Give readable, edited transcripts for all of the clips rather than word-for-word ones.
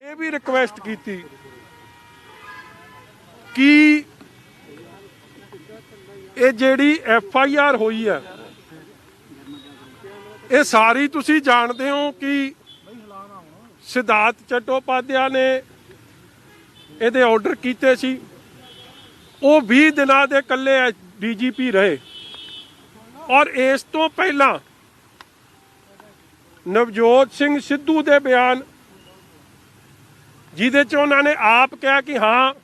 ये भी रिक्वेस्ट की कि ये जिहड़ी FIR हुई है ये सारी तुसी जानते हो कि सिद्धार्थ चट्टोपाध्याय ने ये ऑर्डर किए सी। वो 20 दिनों के कल्ले DGP रहे और इस तो पहला नवजोत सिंह सिद्धू के बयान जिहदे च उन्होंने आप कहा कि हाँ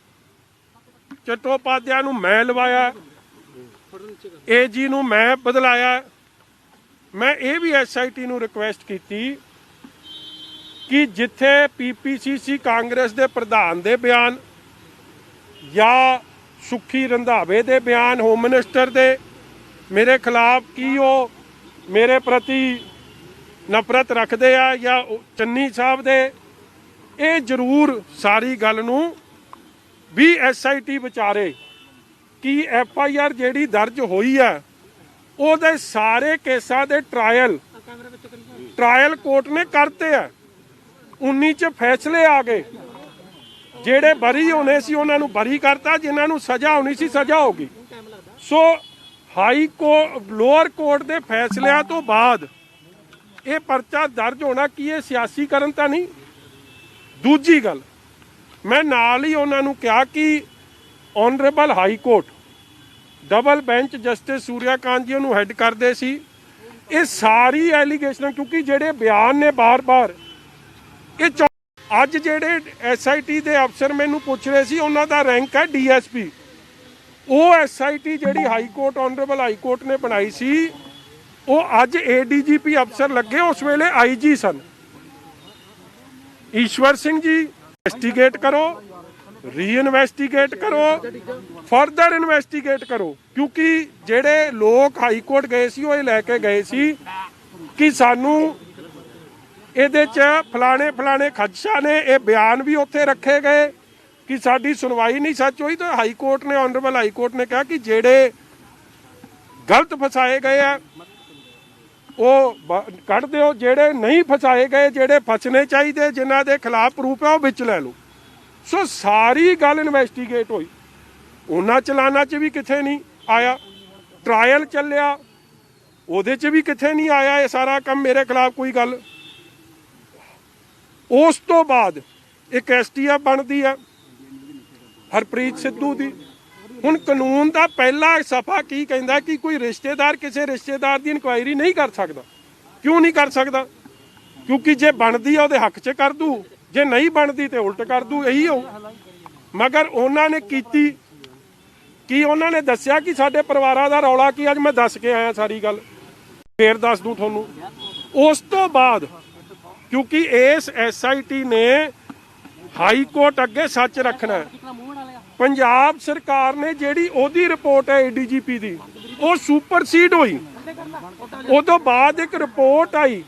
चट्टोपाध्याय नूं मैं लवाया, AG नूं मैं बदलाया। मैं ये भी SIT नूं रिक्वेस्ट की कि जिथे PPCC कांग्रेस के प्रधान के बयान या सुखी रंधावे के बयान होम मिनिस्टर के मेरे खिलाफ की वो मेरे प्रति नफरत रखते हैं या चन्नी साहब दे, ये जरूर सारी गल नूं भी SIT विचारे कि FIR जिहड़ी दर्ज हुई है ਉਹਦੇ सारे केसां दे ट्रायल कोर्ट ने करते हैं। 19 च फैसले आ गए, ਜਿਹੜੇ बरी होने सी उन्हां नूं बरी करता, जिन्हां नूं सज़ा होनी सी सज़ा हो गई। सो हाई कोर्ट लोअर कोर्ट के फैसलिਆਂ तो बाद ये परचा दर्ज होना कि ये सियासीकरण तो नहीं। दूजी गल मैं नाल ही उन्हां नूं कहा कि honourable high court double bench justice Suryakant ji उन्होंने हैड करते सी। ये सारी एलीगेशन क्योंकि जेडे बयान ने बार बार ये अज जेडे SIT के अफसर मैनू पूछ रहे सी उन्हों का रैंक है DSP। वो SIT जी high court honourable high court ने बनाई सी वो अज ADGP अफसर लगे, उस वेले IG सन। ईश्वर सिंह जी इन्वेस्टिगेट करो, री इन्वेस्टिगेट करो, फर्दर इन्वेस्टिगेट करो, क्योंकि जेडे लोग हाई कोर्ट गए सी वो लैके गए सी कि सानू ਇਹਦੇ ਚ फलाने फलाने खदशा ने ये बयान भी उत्थे रखे गए कि साडी सुनवाई नहीं सच हुई। तो हाई कोर्ट ने ऑनरेबल हाई कोर्ट ने कहा कि जेडे गलत फसाए गए हैं वो कढ़ दो, जेडे नहीं फसाए गए जेडे फसने चाहिए जिन्हां दे खिलाफ प्रूफ है वो विच लै लो। सो सारी गल इन्वेस्टिगेट हुई, उन्हां चलाना च भी किथे नहीं आया, ट्रायल चलिया उहदे च भी किथे नहीं आया ये सारा काम मेरे खिलाफ कोई गल। उस तो बाद एक STF बनती है हरप्रीत सिद्धू की। हुण कानून का पहला सफा की कहता कि कोई रिश्तेदार किसी रिश्तेदार की इंक्वायरी नहीं कर सकता। क्यों नहीं कर सकता? क्योंकि जे बनती है वो हक च कर दू, जे नहीं बनती तो उल्ट कर दू, यही हो। मगर उन्होंने कीती कि उन्होंने दस्या कि साडे परिवारां दा रौला की, अज मैं दस के आया सारी गल, फिर दस दूँ तुहानूं। उस तो बाद क्योंकि इस SIT ने हाई कोर्ट अगे सच रखना है, पंजाब सरकार ने जिहड़ी ओहदी रिपोर्ट है ADGP की वो सुपरसीड हुई। उस तो बाद एक रिपोर्ट आई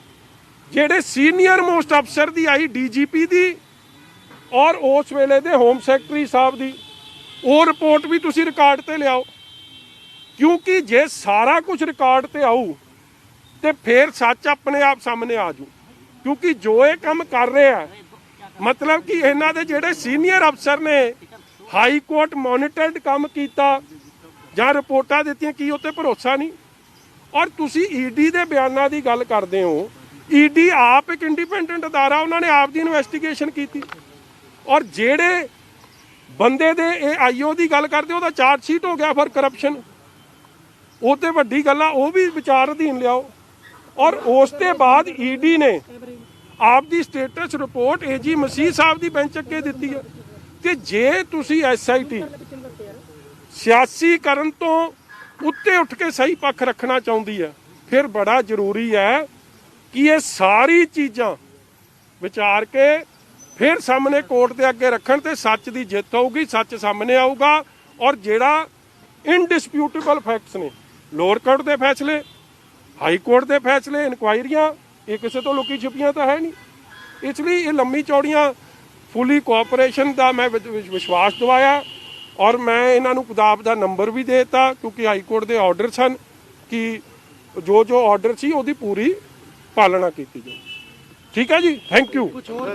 जिहड़े सीनियर मोस्ट अफसर की आई DGP की और उस वेले दे होम सैकटरी साहब की। वो रिपोर्ट भी तुसी रिकॉर्ड ते लियाओ, क्योंकि जे सारा कुछ रिकॉर्ड ते आऊ तो फिर सच अपने आप सामने आ जू। क्योंकि जो ये काम कर रहे हैं मतलब कि इन्हां दे जिहड़े सीनियर अफसर ने हाई कोर्ट मॉनिटर्ड काम कीता जां रिपोर्टां दित्तियां की उत्ते भरोसा नहीं। और तुसी ED दे बयानां दी गल करदे हो, ED आप एक इंडिपेंडेंट अदारा, उन्होंने आप दी इन्वेस्टिगेशन की। और जेड़े बंदे दे IO की गल करते हो चार्जशीट हो गया फॉर करप्शन, वो तो वड्डी गल आ, वो भी विचार अधीन लियाओ। और उसके बाद ED ने आपकी स्टेटस रिपोर्ट AG मसीह साहब की बेंच अगे दी है कि जे तुसी SIT सियासीकरण तो उत्ते उठ के सही पक्ष रखना चाहती है, फिर बड़ा जरूरी है कि ये सारी चीज़ां विचार के फिर सामने कोर्ट के अगे रखन ते सच की जित होगी, सच सामने आऊगा। और जिहड़ा इनडिस्प्यूटेबल फैक्ट्स ने, लोअर कोर्ट के फैसले, हाई कोर्ट के फैसले, इंक्वायरियां, ये किसी तो लुकी छुपियां तो है नहीं। इसलिए ये लंबी चौड़ियां फुली कोऑपरेशन का मैं विश्वास दवाया और मैं इन्हों किताब का नंबर भी देता, क्योंकि हाई कोर्ट के ऑर्डर सन कि जो जो ऑर्डर सी उसकी पूरी पालना की जाए। ਠੀਕ ਹੈ ਜੀ, ਥੈਂਕ ਯੂ। ਕੁਝ ਹੋਰ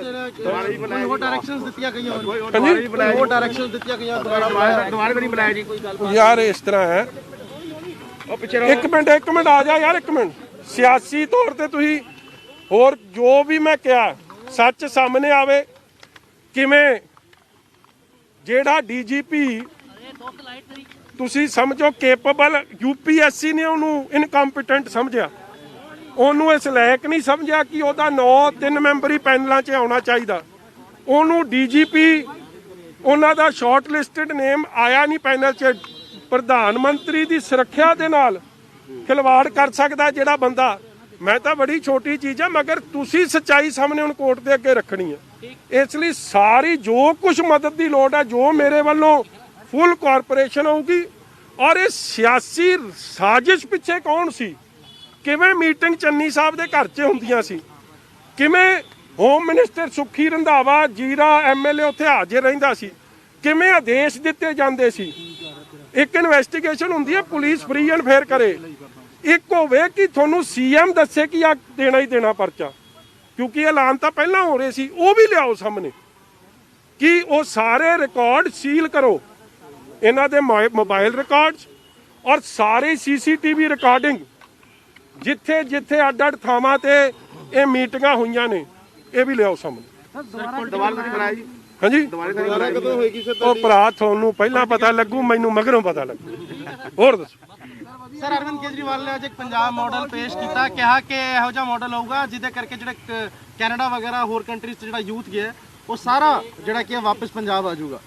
ਹੋਰ ਡਾਇਰੈਕਸ਼ਨਸ ਦਿੱਤੀਆਂ ਗਈਆਂ ਹੋਰ ਡਾਇਰੈਕਸ਼ਨਸ ਦਿੱਤੀਆਂ ਗਈਆਂ ਦੁਬਾਰਾ ਨਹੀਂ ਬੁਲਾਇਆ ਜੀ ਕੋਈ ਗੱਲ ਯਾਰ ਇਸ ਤਰ੍ਹਾਂ ਹੈ, ਇੱਕ ਮਿੰਟ ਆ ਜਾ ਯਾਰ, ਇੱਕ ਮਿੰਟ। ਸਿਆਸੀ ਤੌਰ ਤੇ ਤੁਸੀਂ ਹੋਰ ਜੋ ਵੀ ਮੈਂ ਕਿਹਾ ਸੱਚ ਸਾਹਮਣੇ ਆਵੇ। ਕਿਵੇਂ ਜਿਹੜਾ ਡੀਜੀਪੀ ਤੁਸੀਂ ਸਮਝੋ ਕੇਪੇਬਲ, UPSC ਨੇ ਉਹਨੂੰ ਇਨਕੰਪੀਟੈਂਟ ਸਮਝਿਆ, ਉਹਨੂੰ ਇਸ ਲਾਇਕ ਨਹੀਂ ਸਮਝਿਆ ਕਿ ਉਹਦਾ 3 ਮੈਂਬਰੀ ਪੈਨਲਾਂ 'ਚ ਆਉਣਾ ਚਾਹੀਦਾ। ਉਹਨੂੰ ਡੀਜੀਪੀ ਉਹਨਾਂ ਦਾ ਸ਼ਾਰਟ ਲਿਸਟਡ ਨੇਮ ਆਇਆ ਨਹੀਂ ਪੈਨਲ 'ਚ। ਪ੍ਰਧਾਨ ਮੰਤਰੀ ਦੀ ਸੁਰੱਖਿਆ ਦੇ ਨਾਲ ਖਿਲਵਾੜ ਕਰ ਸਕਦਾ ਜਿਹੜਾ ਬੰਦਾ। ਮੈਂ ਤਾਂ ਬੜੀ ਛੋਟੀ ਚੀਜ਼ ਆ, ਮਗਰ ਤੁਸੀਂ ਸੱਚਾਈ ਸਾਹਮਣੇ ਹੁਣ ਕੋਰਟ ਦੇ ਅੱਗੇ ਰੱਖਣੀ ਹੈ। ਇਸ ਲਈ ਸਾਰੀ ਜੋ ਕੁਝ ਮਦਦ ਦੀ ਲੋੜ ਹੈ, ਜੋ ਮੇਰੇ ਵੱਲੋਂ ਫੁੱਲ ਕਾਰਪੋਰੇਸ਼ਨ ਹੋਊਗੀ। ਔਰ ਇਹ ਸਿਆਸੀ ਸਾਜ਼ਿਸ਼ ਪਿੱਛੇ ਕੌਣ ਸੀ, ਕਿਵੇਂ ਮੀਟਿੰਗ ਚੰਨੀ ਸਾਹਿਬ ਦੇ ਘਰ 'ਚ ਹੁੰਦੀਆਂ ਸੀ, ਕਿਵੇਂ ਹੋਮ ਮਿਨਿਸਟਰ ਸੁਖੀ ਰੰਧਾਵਾ ਜੀਰਾ MLA ਉੱਥੇ ਹਾਜ਼ਰ ਰਹਿੰਦਾ ਸੀ, ਕਿਵੇਂ ਆਦੇਸ਼ ਦਿੱਤੇ ਜਾਂਦੇ ਸੀ। ਇੱਕ ਇਨਵੈਸਟੀਗੇਸ਼ਨ ਹੁੰਦੀ ਹੈ, ਪੁਲਿਸ ਫ੍ਰੀ ਐਂਡ ਫੇਅਰ ਕਰੇ। ਇੱਕ ਹੋਵੇ ਕਿ ਤੁਹਾਨੂੰ CM ਦੱਸੇ ਕਿ ਆ ਦੇਣਾ ਹੀ ਦੇਣਾ ਪਰਚਾ, ਕਿਉਂਕਿ ਐਲਾਨ ਤਾਂ ਪਹਿਲਾਂ ਹੋ ਰਹੇ ਸੀ, ਉਹ ਵੀ ਲਿਆਓ ਸਾਹਮਣੇ ਕਿ ਉਹ ਸਾਰੇ ਰਿਕਾਰਡ ਸੀਲ ਕਰੋ, ਇਹਨਾਂ ਦੇ ਮੋਬਾਈਲ ਰਿਕਾਰਡਸ ਔਰ ਸਾਰੇ CCTV ਰਿਕਾਰਡਿੰਗ ਜਿੱਥੇ ਜਿੱਥੇ ਅੱਡ ਥਾਵਾਂ ਤੇ ਇਹ ਮੀਟਿੰਗਾਂ ਹੋਈਆਂ ਨੇ, ਇਹ ਵੀ ਲਿਆਓ ਸਾਹਮਣੇ। ਹਾਂਜੀ, ਉਹ ਭਰਾ ਤੁਹਾਨੂੰ ਪਹਿਲਾਂ ਪਤਾ ਲੱਗੂ, ਮੈਨੂੰ ਮਗਰੋਂ ਪਤਾ ਲੱਗੂ। ਹੋਰ ਦੱਸੋ ਸਰ। ਅਰਵਿੰਦ ਕੇਜਰੀਵਾਲ ਨੇ ਅੱਜ ਇੱਕ ਪੰਜਾਬ ਮਾਡਲ ਪੇਸ਼ ਕੀਤਾ, ਕਿਹਾ ਕਿ ਇਹੋ ਜਿਹਾ ਮਾਡਲ ਹੋਊਗਾ ਜਿਹਦੇ ਕਰਕੇ ਜਿਹੜੇ ਕੈਨੇਡਾ ਵਗੈਰਾ ਹੋਰ ਕੰਟਰੀਜ਼ 'ਚ ਜਿਹੜਾ ਯੂਥ ਗਿਆ ਉਹ ਸਾਰਾ ਜਿਹੜਾ ਕਿ ਵਾਪਸ ਪੰਜਾਬ ਆ ਜਾਊਗਾ।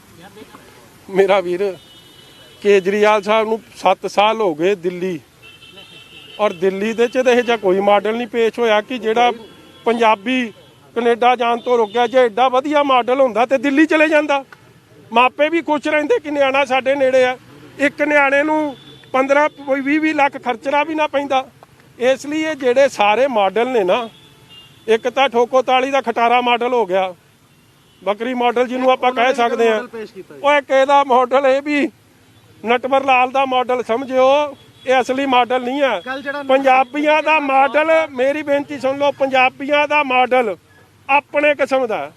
ਮੇਰਾ ਵੀਰ, ਕੇਜਰੀਵਾਲ ਸਾਹਿਬ ਨੂੰ 7 ਸਾਲ ਹੋ ਗਏ ਦਿੱਲੀ, ਔਰ ਦਿੱਲੀ ਦੇ 'ਚ ਇਹੋ ਜਿਹਾ ਕੋਈ ਮਾਡਲ ਨਹੀਂ ਪੇਸ਼ ਹੋਇਆ ਕਿ ਜਿਹੜਾ ਪੰਜਾਬੀ ਕੈਨੇਡਾ ਜਾਣ ਤੋਂ ਰੁਕਿਆ। ਜੇ ਐਡਾ ਵਧੀਆ ਮਾਡਲ ਹੁੰਦਾ ਤੇ ਦਿੱਲੀ ਚਲੇ ਜਾਂਦਾ। ਮਾਪੇ ਵੀ ਖੁਸ਼ ਰਹਿੰਦੇ ਕਿ ਨਿਆਣਾ ਸਾਡੇ ਨੇੜੇ ਆ। ਇੱਕ ਨਿਆਣੇ ਨੂੰ 15-20 ਲੱਖ ਖਰਚਣਾ ਵੀ ਨਾ ਪੈਂਦਾ। ਇਸ ਲਈ ਇਹ ਜਿਹੜੇ ਸਾਰੇ ਮਾਡਲ ਨੇ ਨਾ, ਇੱਕ ਤਾਂ ਠੋਕੋ ਤਾਲੀ ਦਾ ਖਟਾਰਾ ਮਾਡਲ ਹੋ ਗਿਆ, ਬੱਕਰੀ ਮਾਡਲ ਜਿਹਨੂੰ ਆਪਾਂ ਕਹਿ ਸਕਦੇ ਆ। ਉਹ ਇੱਕ ਇਹਦਾ ਮਾਡਲ, ਇਹ ਵੀ ਨਟਵਰ ਲਾਲ ਦਾ ਮਾਡਲ ਸਮਝਿਓ, ਇਹ ਅਸਲੀ ਮਾਡਲ ਨਹੀਂ ਹੈ। ਪੰਜਾਬੀਆਂ ਦਾ ਮਾਡਲ, ਮੇਰੀ ਬੇਨਤੀ ਸੁਣ ਲਓ, ਪੰਜਾਬੀਆਂ ਦਾ ਮਾਡਲ ਆਪਣੇ ਕਿਸਮ ਦਾ,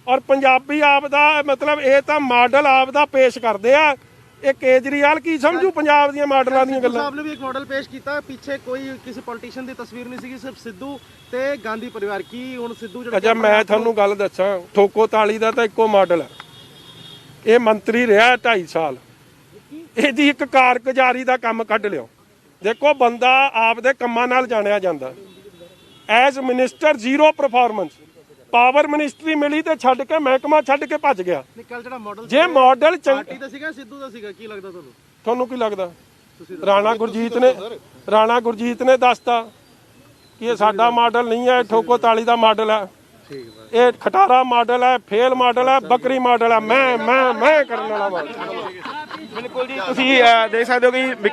ਔਰ ਪੰਜਾਬੀ ਆਪ ਦਾ ਮਤਲਬ ਇਹ ਤਾਂ ਮਾਡਲ ਆਪ ਦਾ ਪੇਸ਼ ਕਰਦੇ ਆ। ਇਹ ਕੇਜਰੀਵਾਲ ਕੀ ਸਮਝੂ ਪੰਜਾਬ ਦੀਆਂ ਮਾਡਲਾਂ ਦੀਆਂ ਗੱਲਾਂ। ਸਾਹਿਬ ਨੇ ਵੀ ਇੱਕ ਮਾਡਲ ਪੇਸ਼ ਕੀਤਾ, ਪਿੱਛੇ ਕੋਈ ਕਿਸੇ ਪੋਲੀਟੀਸ਼ੀਅਨ ਦੀ ਤਸਵੀਰ ਨਹੀਂ ਸੀਗੀ, ਸਿਰਫ ਸਿੱਧੂ ਤੇ ਗਾਂਧੀ ਪਰਿਵਾਰ। ਕੀ ਹੁਣ ਸਿੱਧੂ ਜਿਹੜਾ ਅੱਛਾ, ਮੈਂ ਤੁਹਾਨੂੰ ਗੱਲ ਦੱਸਾਂ, ਠੋਕੋ ਤਾਲੀ ਦਾ ਤਾਂ ਇੱਕੋ ਮਾਡਲ ਹੈ। ਇਹ ਮੰਤਰੀ ਰਿਹਾ 2.5 ਸਾਲ, ਇਹਦੀ ਇੱਕ ਕਾਰਗੁਜ਼ਾਰੀ ਦਾ ਕੰਮ ਕੱਢ ਲਿਓ। ਦੇਖੋ, ਬੰਦਾ ਆਪਦੇ ਕੰਮਾਂ ਨਾਲ ਜਾਣਿਆ ਜਾਂਦਾ। As minister 0 performance, power ministry ਮਿਲੀ ਤੇ ਛੱਡ ਕੇ ਮਹਿਕਮਾ ਛੱਡ ਕੇ ਭੱਜ ਗਿਆ। ਜਿਹੜਾ ਮਾਡਲ ਜੇ ਮਾਡਲ ਪਾਰਟੀ ਦਾ ਸੀਗਾ, ਸਿੱਧੂ ਦਾ ਸੀਗਾ, ਕੀ ਲੱਗਦਾ ਤੁਹਾਨੂੰ? ਤੁਹਾਨੂੰ ਕੀ ਲੱਗਦਾ? ਰਾਣਾ ਗੁਰਜੀਤ ਨੇ ਦੱਸਤਾ ਕਿ ਇਹ ਸਾਡਾ ਮਾਡਲ ਨਹੀਂ ਹੈ, ਠੋਕੋ ਤਾਲੀ ਦਾ ਮਾਡਲ ਹੈ, ਇਹ ਖਟਾਰਾ ਮਾਡਲ ਹੈ, ਫੇਲ ਮਾਡਲ ਹੈ, ਬੱਕਰੀ ਮਾਡਲ ਹੈ, ਮੈਂ ਕਰਨ ਵਾਲਾ ਮਾਡਲ। ਬਿਲਕੁਲ ਜੀ, ਤੁਸੀਂ ਦੇਖ ਸਕਦੇ ਹੋ ਕਿ